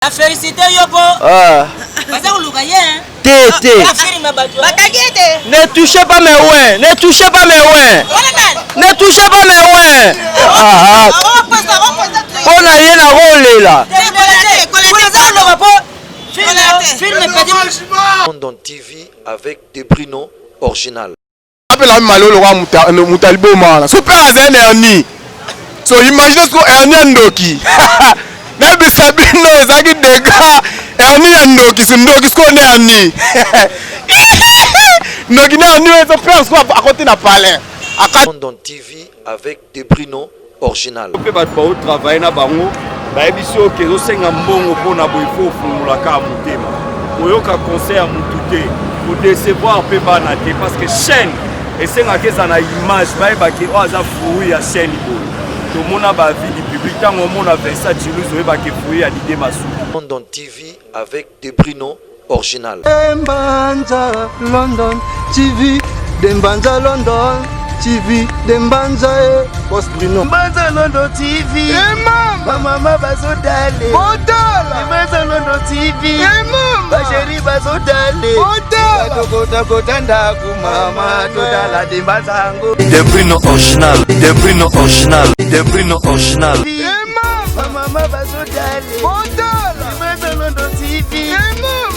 La félicité Yobo. Ne touchez pas mes ouins. Ne touchez pas mes ouins. Ne touchez pas mes ouins. On a rien à rouler là. London TV avec des Bruno original. Appelle malo le roi Mutalibo mana. Super azen erni. So imagine ce que erni ndoki. Nebi sabino ezaki dega erni ndoki sundoki ce qu'on erni. Ndoki na erni ça fait quoi à côté na palais. London TV avec des Bruno original. Pe ba ba travailler na bango. Ba ebiso kezo senga mbongo pona boifo fungula ka mutema. Oyoka concert mutute. Pour décevoir pe bana te parce que chaîne et c'est nga na image ba ba ki oza fouille ya chaîne bo. To mona ba vie du public tant on mona Versace Toulouse ba ki fouille ya l'idée masu. London TV avec des Bruno original. Dembanza London TV, Dembanza London TV, Dembanza Boss Bruno. Dembanza London TV. Mama bazo dale. Bodala. Dembanza London TV. Ba chérie bazo dale. Bodala. Kota ndaku mama todala Dembanza ngo. Des Bruno original. Des Bruno original. Des Bruno original. Mama bazo dale. Bodala. Dembanza London TV.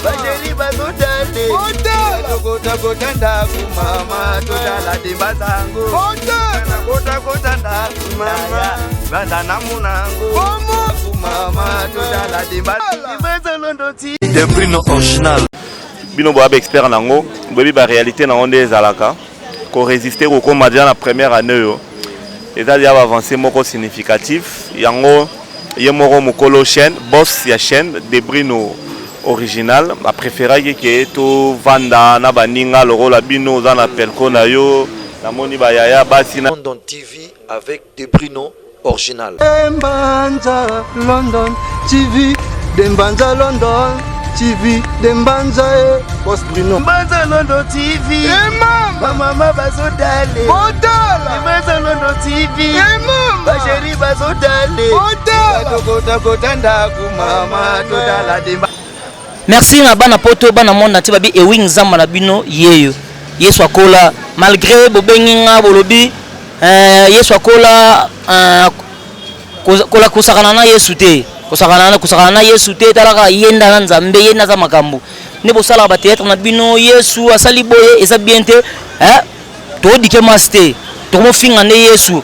Ba chérie bazo dale. Bodala. Kota ndaku mama todala Dembanza ngo. Bodala. Kota ndaku mama. Banda namunango. Mama todala Dembanza London TV. Des Bruno original. Bino boabe expert nango, bobi ba réalité na onde ezalaka ko résister au combat na première année yo. Eza ya avancer moko significatif yango ye moko mukolo chaîne boss ya chaîne des Bruno original a préféré que to vanda na baninga loro la bino za na pelko na yo na moni ba yaya basi na London TV avec des Bruno original. Dembanza London TV, Dembanza London TV, Dembanza Boss Bruno. Dembanza London TV. Mama bazo dale. Bodala. Dembanza London TV. Ba chérie bazo dale. Bodala. Kota ndaku mama todala Dembanza. Merci na bana poto bana monde nati babi ewing zamba na bino yeyo. Yesu akola malgré bobenginga bolobi Yesu akola kola kusakana na Yesu te. Kusakana na Yesu te talaka yenda na Nzambe yenda za makambo. Ne bosala ba théâtre na bino Yesu asali boye eza bien te to dike master. To mo finga ne Yesu.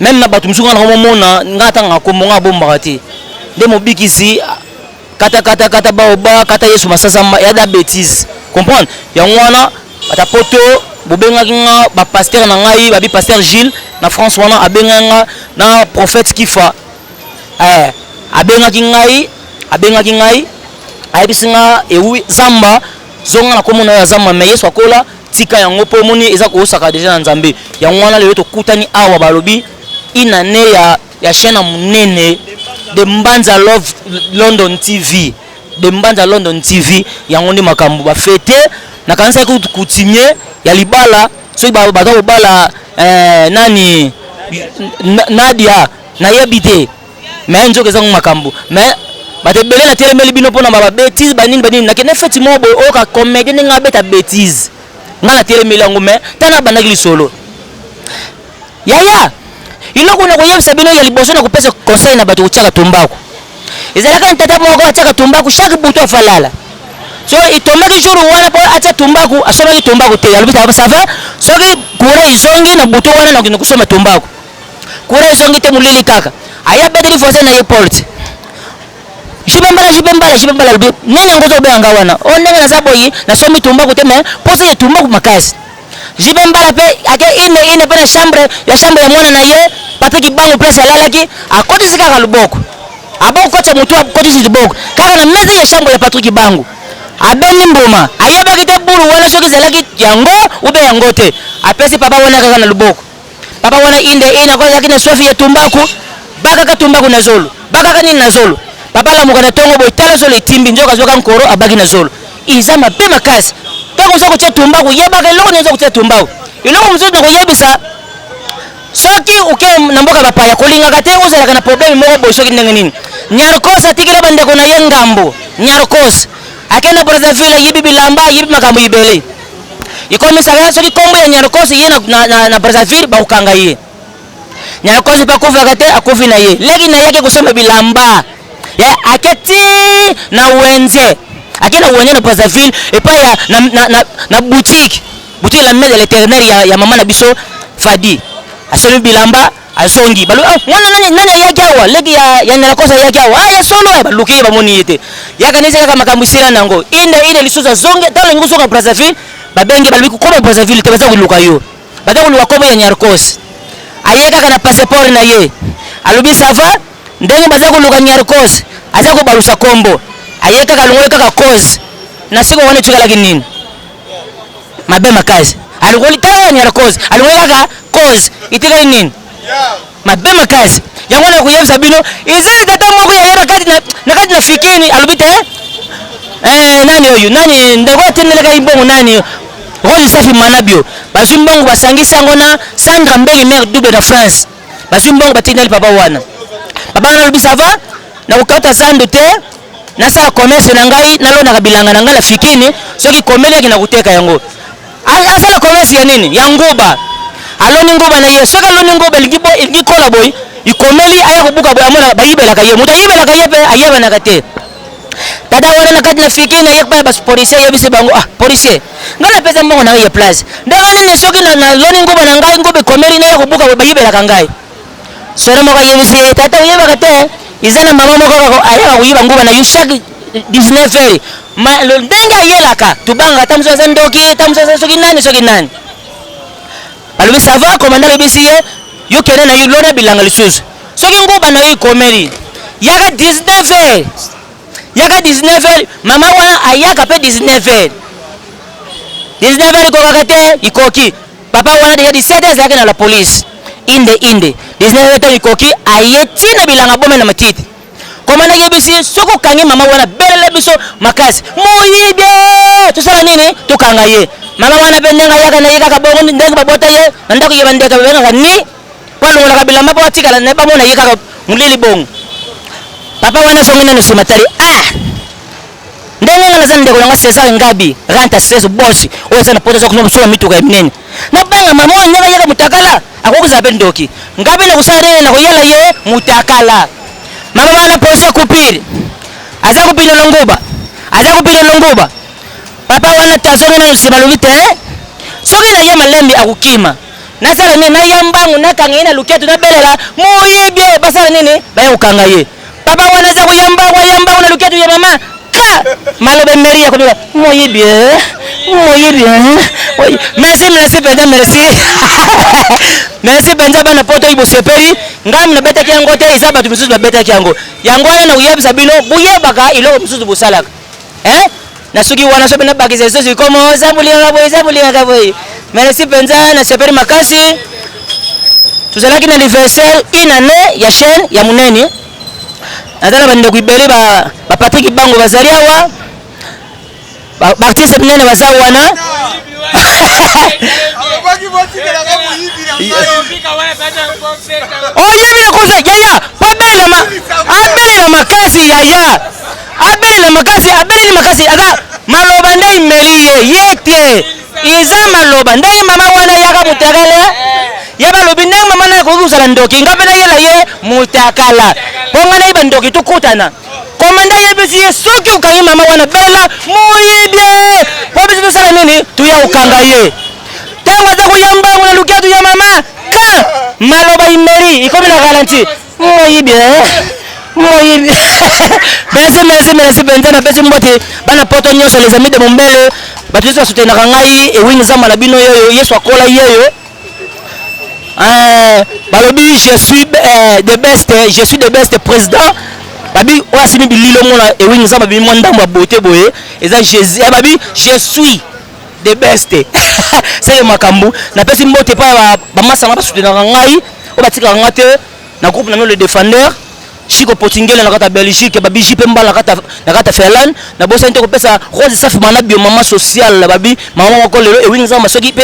Même na batu msuka na mona ngata ngakombo ngabomba te. Nde mo bikisi kata baoba kata Yesu masasamba ya da bêtise. Comprendre? Ya ngwana ata poto bobenga kinga ba pasteur na ngai ba bi pasteur Gilles na France wana abenga na prophète Kifa. Abengaki ngai ayebisinga ewi zamba zonga na komona ya zamba me Yesu akola tika yango po moni eza ko saka deja na Nzambe ya ngwana lelo to kutani awa balobi inane ya chaîne munene de Mbanza London TV de Mbanza London TV yango ndi makambo ba fete na kanisa ko kutimie ya libala so ba bala nani Nadia na yebite mais nzoka zangu makambo mais batebele na telemeli bino pona ba bêtise banini na kene feti mobo o ka comédie nga beta bêtise nga na telemeli yango mais tana banaki lisolo yaya iloko na koyebisa bino ya liboso na kopesa conseil na bato kuchaka tombako ezalaka ntata moko achaka tombako chaque buto afalala so itombaki jour wana po acha tombako asomaki tombako te alobisa ça va soki kure izongi na buto wana na kino kusoma tombako kure izongi te mulili kaka aya bedeli force na airport jibembala lubi nenya ngozo beanga wana onenge na saboyi na somi tumba kuteme pose ye tumba kumakasi jibembala pe ake ine pe na chambre ya mwana na ye papeki bango place alalaki akoti sika ka luboko aboko kocha mutu akoti si luboko kaka na mezi ya chambre ya Patrick bango abeni mboma ayeba kite buru wala soki zelaki yango ube yango te apesi papa wana kaka na luboko papa wana ine kwa yakine sofi ya tumbaku baka ka tumbaku na zolo baka ka nini na zolo papa la mukana tongo boy tala zolo timbi njoka zoka nkoro abaki na zolo izama pe makasi pe ko soko che tumbaku yeba ka loko nzo kuche tumbaku iloko mzo na kuyebisa soki uke na mboka bapaya kolingaka te ozalaka na problème moko boy soki ndenge nini Nyarkos atikila bandeko na ye ngambo Nyarkos akenda Brazzaville yibi bilamba yibi makambo ibele ikomisa soki kombo ya Nyarkos ye na Brazzaville ba ukanga ye Nyarkos pa kufa kate akufi na ye legi na yake kusema bilamba ya aketi na wenze akina wenye na Brazzaville et pas ya na boutique la mère de l'Éternel ya mama na biso Fadi asoni bilamba asongi balu mwana nani yake awa legi ya Nyarkos yake awa ya solo ba luki ba moni yete yakanisa kama makamwisira nango inde lisuza zonge talo nguso ka Brazzaville babenge balu ko Brazzaville te baza kuluka yo baza kuluka kombo ya Nyarkos ayeka kana passeport na ye alubi sava ndenge baza kuluka Nyarkos aza ko balusa kombo ayeka kalungwe kaka cause na siko wane chukala kinini mabe makazi alikoli tawa Nyarkos alikoli kaka cause itika nini mabe makazi yango na kuyebisa bino izali tata moko ya yeba kati na fikini alubite nani oyu nani ndeko tendeleka imbongo nani Rose Safi Manabio bazwi mbongo basangisa ngona Sandra Mbeli maire double de France bazwi mbongo batinali papa wana alubi sava na ukata zando te na sa commerce na ngai nalona kabilanga na ngala fikini soki komeli kina kuteka yango asala commerce ya nini ya nguba aloni nguba na ye soki aloni nguba ilikola boy ikomeli aya kubuka boy amona bayibela kaye muta yibela kaye pe ayeba na kate tada wana na kati na fikini yekpa bas policier yebise bango policier ngala pesa mbongo na ye place ndanga nini soki na loni nguba na ngai nguba komeli na ya kubuka boy bayibela kangai sona moko yebise tata uyeba kate izana mama moko aya kuyiba nguba na yushak 19h ma lo ndenga yelaka tubanga tamso za ndoki tamso za soki nani balubi sava komanda lebisi ye yo kene na yulona bilanga lisusu soki nguba na yo komeli yaka 19h mama wana ayaka pe 19h ko kakate ikoki papa wana deja 17h yake na la police inde 19h ikoki ayeti na bilanga bome na matiti komanda yebisi soko kangi mama wana belele biso makasi moyibe tusala nini tukanga ye mama wana bendenga yaka na yaka bongo ndenge babota ye ndako yeba ndeka benga ni kwalunga kabila mapo atikala na bamona yaka mulili bongo papa wana songina no simatari ndenge ngala zande ko nga Cesar Ngabi ranta stress boss oza na poto zokuno sura mituka minene na banga mama wana yaka mutakala akokuza bendoki Ngabi na kusare na kuyela ye mutakala mama wana posa kupiri aza kupiri longoba papa wana tasonga na sibalubite soki na yema lembi akukima nasala nini na yambangu na kangena luketu na belela moyibye basala nini baya ukanga ye papa wana za kuyambangu na luketu ya mama ka malobe meria kwa moyibye merci penda merci benza bana poto ibo seperi ngam na beta kyango te izaba tumisuzu na beta kyango yango na uyebisa bino buyebaka ilo musuzu busalaka na suki wana sobe na bakiza sosi komo zabulinga boy merci benza na seperi makasi tuzalaki na anniversaire une année ya chaîne ya muneni nataka bande kuibele ba Patrick Bango bazaliawa ba artiste munene bazawana oyebile kuze yaya abela makasi yaya abela makasi aga maloba ndai meliye yete iza maloba ndai mama wana yaka mutakala yaba lobi ndai mama na ko kusala ndoki ngapena yela ye mutakala bonga na ibandoki tukutana komanda yebisi soki ukangi mama wana bela moyibye wabisi tusala nini tuya ukanga ye tango za kuyamba ngona lukiatu ya mama ka maloba imeri ikomi na garanti moyibye merci benzana pesi mbote bana poto nyonso les amis de Mombele batuzo soutenaka ngai ewing zamba na bino yoyo yesu akola yeyo balobi je suis the best président babi wasimi bililo mona ewing zamba bi mwandambo ya beauté boye eza Jésus babi je suis the best c'est makambu na pesi mbote pa ba masanga basoutenaka ngai obatika ngate na groupe na le défendeur Chico Potingele na kata Belgique babi jipe mbala na kata Finlande na bosa nte ko pesa Rose Safi Manabio mama social babi mama ko lelo ewing zamba soki pe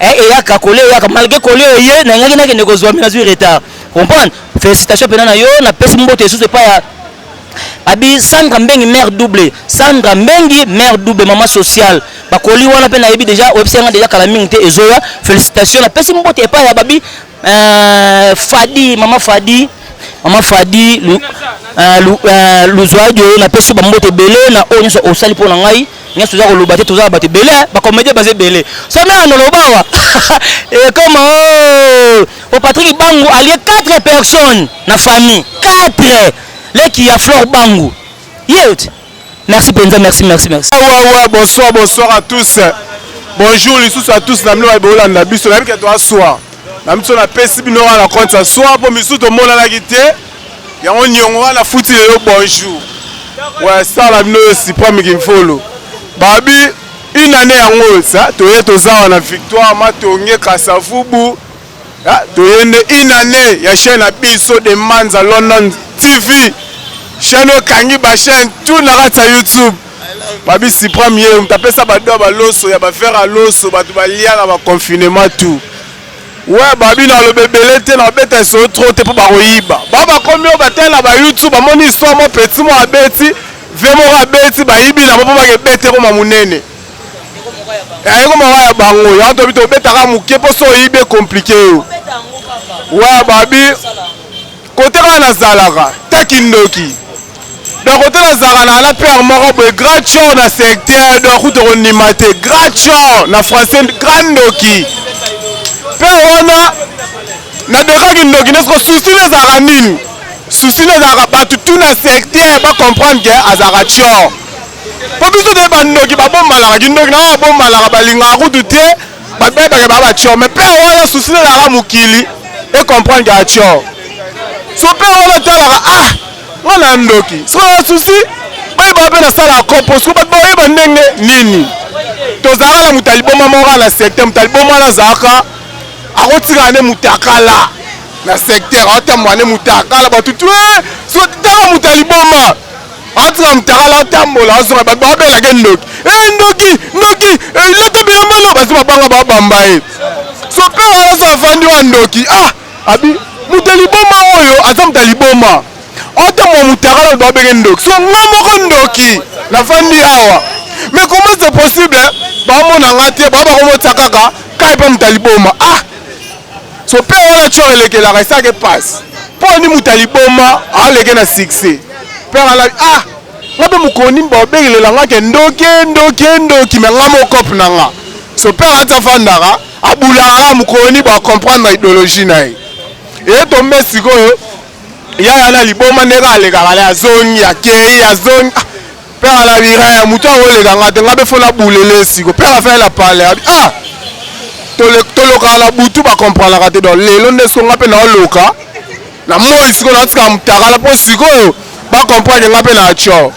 et yaka collé yaka malgré collé yé na ngaki na kende kozwa mina sur retard comprendre félicitations pena na yo na pesi mbote sous pas ya abi Sandra Mbengi mère double Sandra Mbengi mère double maman sociale bakoli wana pena yebi déjà website nga déjà kala mingi te ezoya félicitations na pesi mbote pas ya babi Fadi maman Fadi Luzwadio na pesi bambote belé na onyo so osali pona ngai nya soza koloba te toza ba te belé ba comédie basé belé so mais na lobawa et comme au Patrick Bangu allié 4 personnes na famille 4 les qui a Flore Bangu yet merci Penza merci ouais bonsoir à tous bonjour les à tous na mino ba bolanda biso na bika to aswa na mso na pesi bino na compte ça soir pour misu to mona la gité ya on nyongo na futi le bonjour ouais ça la mino si pas mi follow babi une année yango ça to yeto za na victoire matonge kasavubu to yende une année ya chaîne na biso de Manza London TV chaîne kangi ba chaîne tout na rata YouTube babi si premier mtapesa bado ba loso ya ba faire à loso ba ba lia na ba confinement tout ouais babi na le bébé te na beta so trop te pour ba royiba baba komi o batela ba YouTube ba moni so mo petit mo abeti vraiment abeti ba yibi na bo ba ke bete ko mamunene ko mo ya bango ya to bito beta ka muke po so yibe compliqué ouais babi côté na zalaka takindoki donc côté na zalaka na père moko be gratuit na secteur de route ronimate gratuit na français grandoki père wana na dekaki ndoki nesko souci les aranine souci les arabatu tout na secteur ba comprendre que azarachio po biso de bandoki ba bomala ki ndoki na bomala ba linga route te ba beta ke ba ba chio mais père wana souci les aramukili et comprendre que achio so père wana tala wana ndoki so souci ba ba pe na sala kompo so ba ba ndenge nini to zala mutaliboma mora na secteur mutaliboma na zaka akotika ne mutakala na secteur atamwane mutakala batutu so tala mutaliboma atika mutakala tambola so ba ba bela ke ndoki ndoki leto bi amalo bazima banga ba bamba so pe wala so afandi wa ndoki abi mutaliboma oyo ata mutaliboma atamwa mutakala ba bela ndoki so ngamo ndoki na fandi awa mais comment c'est possible ba mona ngate ba ba ko motakaka kai pa mutaliboma so pe wana cho eleke la resta que passe pour ni mutaliboma aleke na succès pe ala ngabe mukoni mba begele la ngake ndoki me ngamo kop nanga so pe ata fandara abula mukoni ba comprendre idéologie na et to mesiko ya na liboma nega aleka la zone ya kei ya zone pe ala bira muto oleka ngate ngabe fona bulele siko pe ala fa la parler toloka la butu ba comprendre la dans lelo ndeso ngape na oloka na moi siko na tika mutaka po siko ba comprendre ngape na cho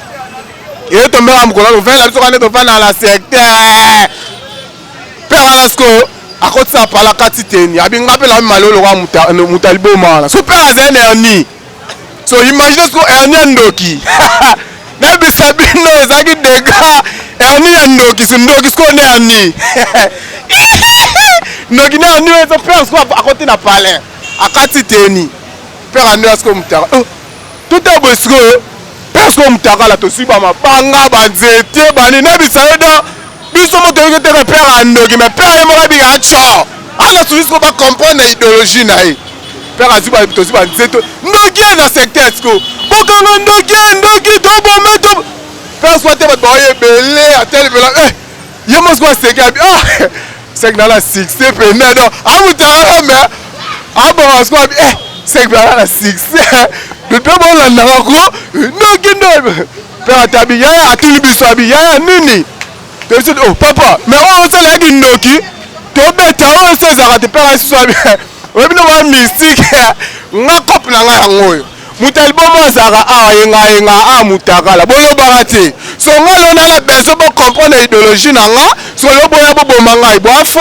et to mbera mukolo lo vela biso kana to vana la secteur pera lasko akotsa pala katiteni abi ngape la malolo kwa mutaliboma so pera zene ani so imagine ko erni ndoki na bisabino ezaki dega erni ndoki sindoki sko ne ani ndoki na ni so pera sko akoti na palais akati teni pera ni asko mutaka tout est bosco pera sko mutaka la to siba mabanga banzete bani na bisaida biso moto yeke te pera ndoki mais pera mo bi acho ala tu sko ba comprendre idéologie na e pera siba to siba nzeto ndoki na secteur sko bokanga ndoki to bometo pera sko te ba boye belé a tel vela yemo sko seki abi c'est que dans la 6 c'est peine donc amutara mais abo sko abi c'est que dans la 6 le peu bon la nako no pera tabi ya atuli biso abi ya nini to se papa mais on se la ndoki to beta on se za te pera so abi webino wa mystique nga kop na nga ngoyo mutaliboma zaka yenga mutakala boyo barate so nga lona la beso bo comprendre idéologie na nga so lo boya bo bomanga ibo afo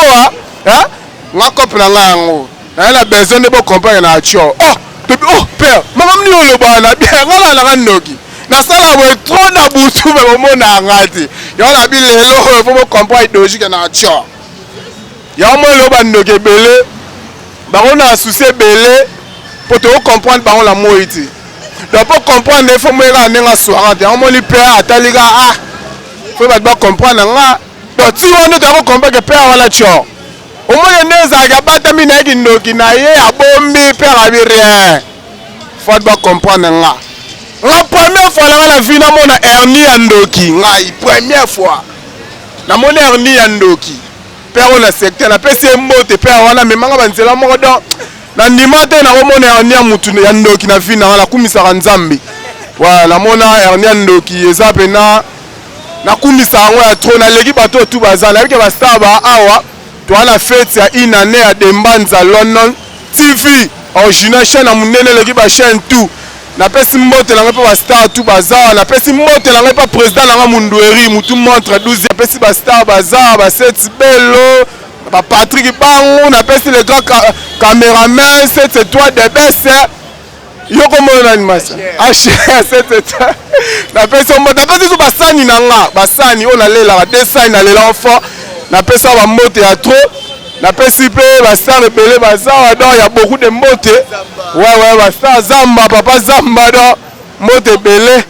nga kop na nga ngo na la beso ne bo comprendre na cho père mama mni lo bana bien nga la ndoki na sala we trop na butu me mo na ngati yo la bi lelo fo bo comprendre idéologie na cho ya mo lo bandoke belé bango na souci belé pour te comprendre bango la moiti donc pour comprendre il faut me rendre nga soirante ya mo li père ataliga ah faut ba comprendre nga donc si on ne doit comprendre que père wala tcho au moins neza ga batami na kindoki na ye abombi père abi rien faut ba comprendre nga la première fois la vie na mona hernie andoki ngai première fois na mona hernie andoki père on a secteur na pese mbote père wana memanga banzela moko donc na ndima te na mona hernie mutu andoki na vie na la kumisa nzambe voilà na mona hernie andoki eza pena na kumisa ngo ya trop na leki bato tout bazala avec ba star ba awa to ala fête ya une année à Dembanza London TV original chaîne munene leki ba chaîne tout na pesi mbote la pas star tout bazar na pesi mbote la pas président la mundueri mutu montre 12 na pesi ba star bazar ba set bello ba Patrick Bango na pesi le grand caméraman c'est toi de best yoko mona animation c'est toi na pesi mbote na pesi ba sani na nga ba sani on a lela deux sani na lela enfant na pesi ba mbote ya trop na pesi pe ba star belé bazar donc il y a beaucoup de mbote. Ouais, bah ça, Zamba, papa Zamba, donc, mote belé.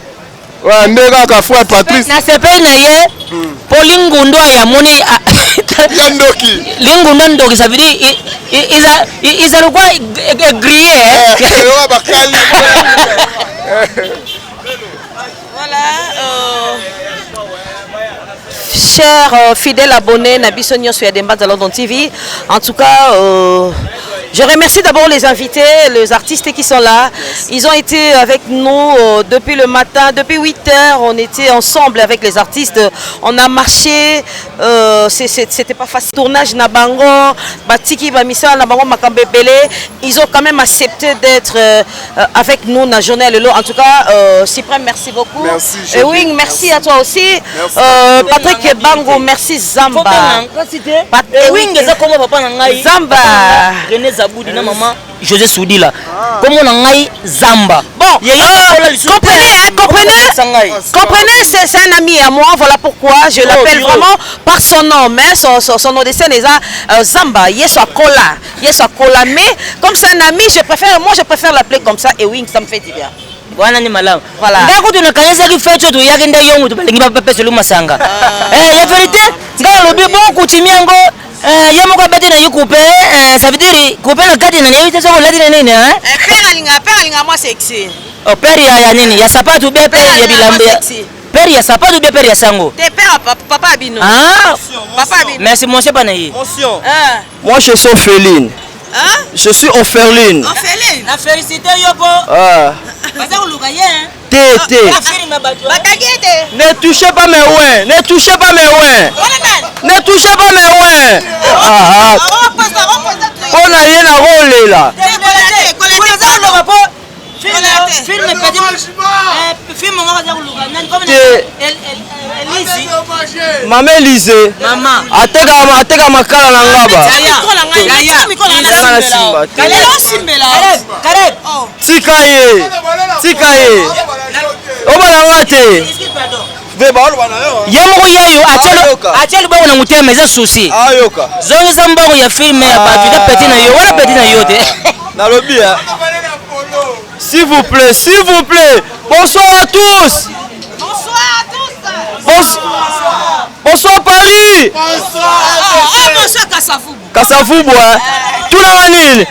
Ouais, ndega ka frère Patrice. Na sepe na ye, pour lingundo ya moni yandoki. Lingundo ndoki, ça veut dire, ils ont quoi grillé, Voilà, chers fidèles abonnés, Nabiso Nyon sur Dembanza London TV. En tout cas, je remercie d'abord les invités, les artistes qui sont là. Ils ont été avec nous depuis le matin, depuis 8 heures. On était ensemble avec les artistes. On a marché. C'était pas facile. Tournage Nabango, Batiki Bamisa, Nabango Makambebele. Ils ont quand même accepté d'être avec nous dans la journée. En tout cas, Cyprien, merci beaucoup. Merci. Ewing, merci à toi aussi. Patrick Bango, merci Zamba. Ewing, c'est comment papa nangai? Zamba. René Zaboudi na maman José Soudila. Comment nangai Zamba. Bon, comprenez, c'est un ami à moi, voilà pourquoi je l'appelle vraiment par son nom, mais son nom de scène est Zamba, Yeso Kola, mais comme c'est un ami, je préfère l'appeler comme ça, et oui, ça me fait du bien. Voilà ni malam. Voilà. Ndako tunakanyeza kifecho tu yake ndio yongo tubalingi baba selu masanga. La vérité, ngalo lobi bon kuchimiango yamo kwa bete na yukupe, ça veut dire couper na kadi na yite soko ladi na nini hein? Père linga moi sexy. Oh père ya nini? Ya sapatu be père ya bilamba. Père ya sapatu be père ya sango. T'es père papa Abino. Ah. Papa Abino. Merci mon cher Panayi. Mention. Moi je suis Ophéline. Hein? Je suis Ophéline. Ophéline. La félicité yoko. Ah. Ne touchez pas mes ouins. Ne touchez pas mes ouins. Ne touchez pas mes ouins. On a rien à rouler là. Maman Elise. Maman. Ateka makala na ngaba. Tika ye. Obala ngate. Yamoko yayo achelo bango na mutema eza souci. Ayoka. Zongi zambango ya film ya batuka petit na yo wala petit na yo te. Na lobby. S'il vous plaît. Bonsoir à tous. Bonsoir Paris. Bonsoir Kasavubu. Tout la nil.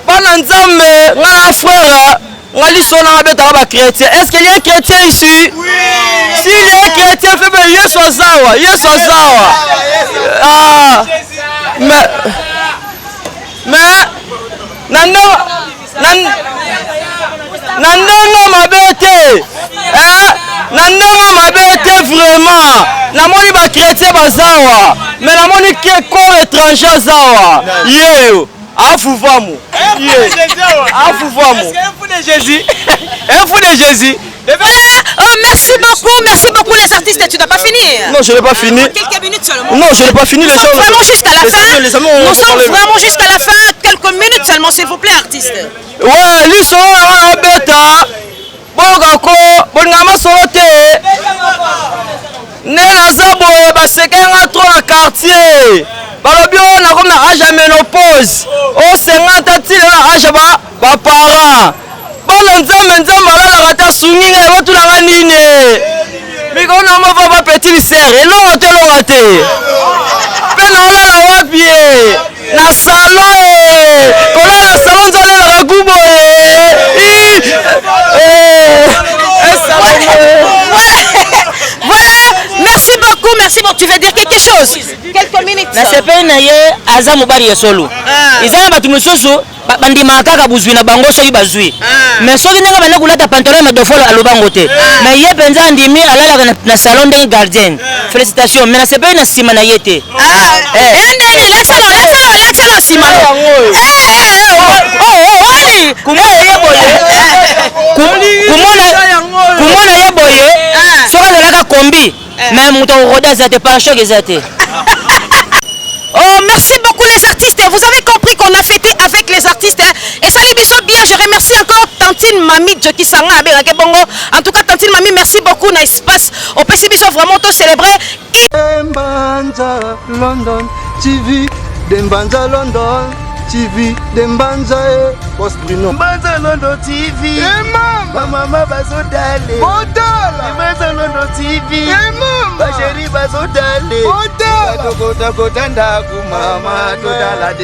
Bana nzambe nga frère. Ngali sona beta ba chrétien. Est-ce qu'il y a un chrétien ici? Oui. S'il y a un chrétien, fait bien Yesu zawa. Ah. Mais nandongo mabete. Nandongo mabete vraiment. Namoni ba chrétien bazawa. Mais namoni ke corps étranger zawa. Yeo. Afuvamu. Afuvamu. Un fou de Jésus. Oh, merci beaucoup les artistes. Tu n'as pas fini? Non, je n'ai pas fini. Quelques minutes seulement. Non, je n'ai pas fini. Nous sommes vraiment jusqu'à la fin. Nous sommes vraiment jusqu'à la fin. Quelques minutes seulement, s'il vous plaît, artistes. Ouais, lui sera bêta. Bogako, bongama sorote. Nena zabo basekenga trop quartier balobi oyo nakomi na age ya ménopause o 50 ti na age ya baparent bana nzambe alalaka te asungi ngai batulanga nini mikolo na mova bapetit misere elonga te elonga te mpe naolala wapi na salon kolala na salon nzalelaka kubo Voilà, merci beaucoup, merci beaucoup. Tu veux dire quelque chose? Quelques minutes. Na sepeli na ye aza mobali ya solo. Ezana batu mosusu bandima kaka buzwi na bango soki bazwi. Mais soki ndenge bana kulata pantalon na dofolo alobango te. Mais ye penza andimi alala na salon ndenge gardien. Félicitations. Mais na sepeli na sima na ye te. Ndenge let's sima. Kumona ye boye. Soki azalaka kombi. Mais moto roda za te pancho za te. Oh, merci beaucoup les artistes. Vous avez compris qu'on a fêté avec les artistes. Et ça les bisous bien. Je remercie encore Tantine Mami Joki Sanga Abelake Bongo. En tout cas, Tantine Mami, merci beaucoup. N'a espace au PC bisous vraiment tout célébrer. Dembanza London TV, Dembanza London TV, Dembanza Boss Bruno. Dembanza London TV, Mama Bazodale, Dembanza London TV, Chérie Bazodale, Kota Kota Kota Ndaku Mama Todala.